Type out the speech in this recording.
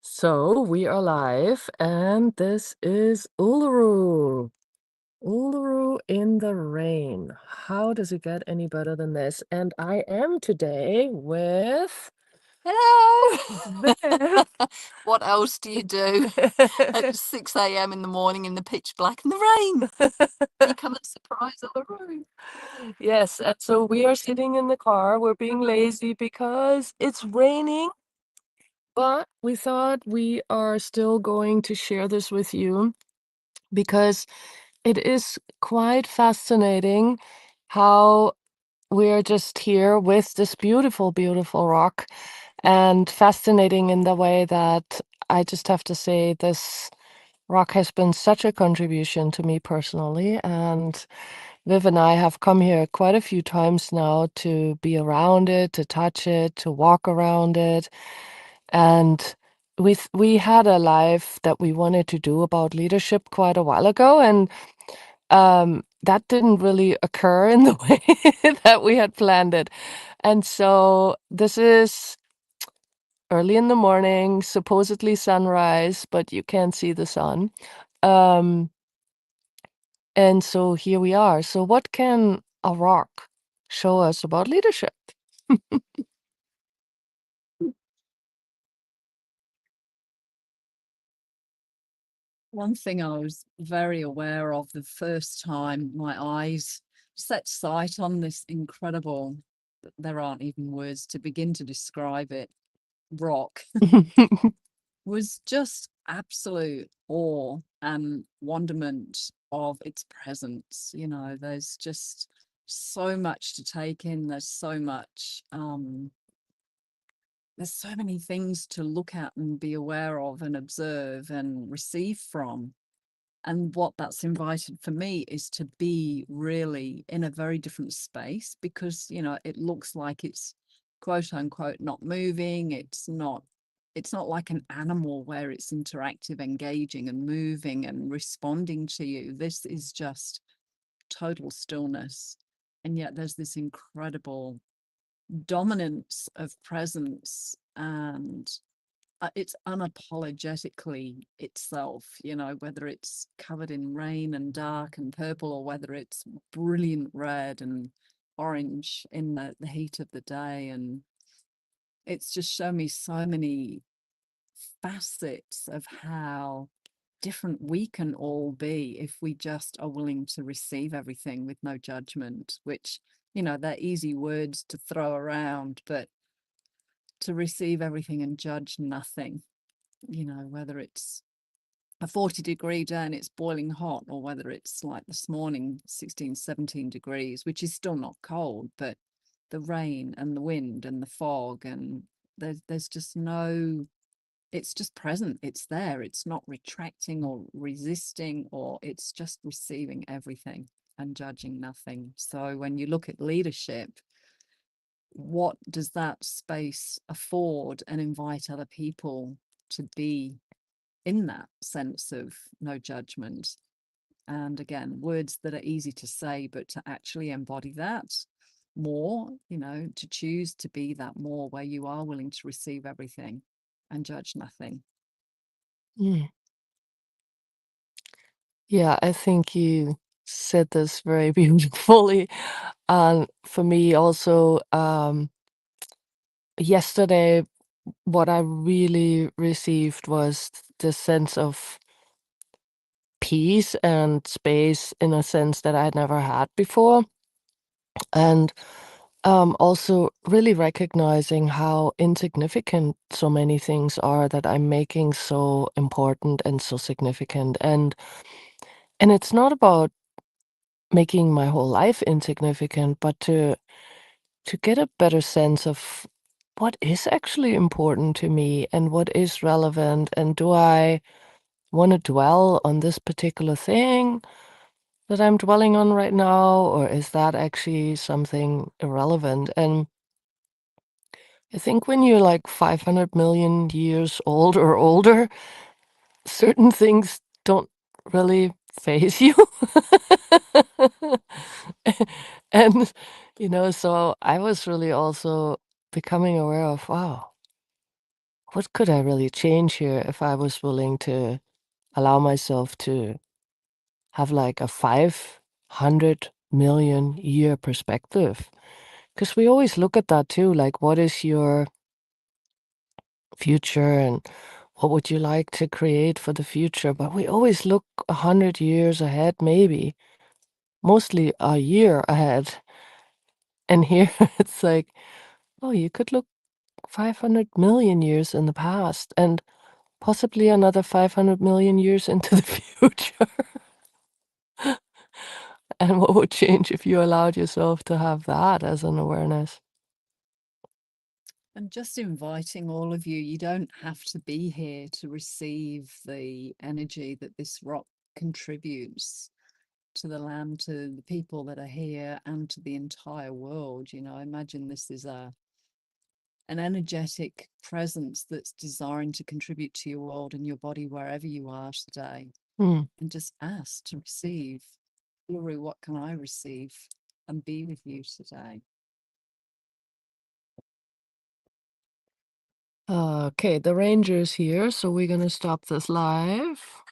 So we are live, and this is Uluru. Uluru in the rain. How does it get any better than this? And I am today with Hello! Viv. What else do you do at 6 a.m. in the morning in the pitch black and the rain? You come and surprise Uluru. Yes, and so we are sitting in the car. We're being lazy because it's raining, but we thought we are still going to share this with you because it is quite fascinating how we're just here with this beautiful, beautiful rock, and fascinating in the way that I just have to say this rock has been such a contribution to me personally. And Viv and I have come here quite a few times now to be around it, to touch it, to walk around it. And we had a live that we wanted to do about leadership quite a while ago, and that didn't really occur in the way that we had planned it. And so this is early in the morning, supposedly sunrise, but you can't see the sun. Um, and so here we are. So what can a rock show us about leadership? One thing I was very aware of the first time my eyes set sight on this incredible, there aren't even words to begin to describe it, rock, was just absolute awe and wonderment of its presence. There's just so much to take in. There's so many things to look at and be aware of and observe and receive from. And what that's invited for me is to be really in a very different space, because, it looks like it's quote unquote not moving. It's not like an animal where it's interactive, engaging and moving and responding to you. This is just total stillness. And yet there's this incredible dominance of presence, and it's unapologetically itself, whether it's covered in rain and dark and purple, or whether it's brilliant red and orange in the heat of the day. And it's just shown me so many facets of how different we can all be if we just are willing to receive everything with no judgment, which, they're easy words to throw around, but to receive everything and judge nothing, whether it's a 40-degree day and it's boiling hot, or whether it's like this morning, 16, 17 degrees, which is still not cold, but the rain and the wind and the fog, and there's just no, it's just present. It's there. It's not retracting or resisting, or it's just receiving everything and judging nothing. So when you look at leadership, what does that space afford and invite other people to be in that sense of no judgment? And again, words that are easy to say, but to actually embody that more, to choose to be that more, where you are willing to receive everything and judge nothing. Mm. Yeah, I think you said this very beautifully. And for me also, yesterday, what I really received was the sense of peace and space in a sense that I'd never had before. And also really recognizing how insignificant so many things are that I'm making so important and so significant. And it's not about making my whole life insignificant, but to get a better sense of what is actually important to me and what is relevant, and do I want to dwell on this particular thing that I'm dwelling on right now, or is that actually something irrelevant? And I think when you're like 500 million years old or older, certain things don't really phase you. And, so I was really also becoming aware of, wow, what could I really change here if I was willing to allow myself to have like a 500 million year perspective? Because we always look at that too, like what is your future and what would you like to create for the future? But we always look 100 years ahead, maybe, mostly a year ahead. And here it's like, oh, you could look 500 million years in the past and possibly another 500 million years into the future. And what would change if you allowed yourself to have that as an awareness? And just inviting all of you, you don't have to be here to receive the energy that this rock contributes to the land, to the people that are here, and to the entire world. You know, I imagine this is an energetic presence that's designed to contribute to your world and your body wherever you are today. Hmm. And just ask to receive. Uluru, what can I receive and be with you today? Okay, the ranger's here, so we're gonna stop this live.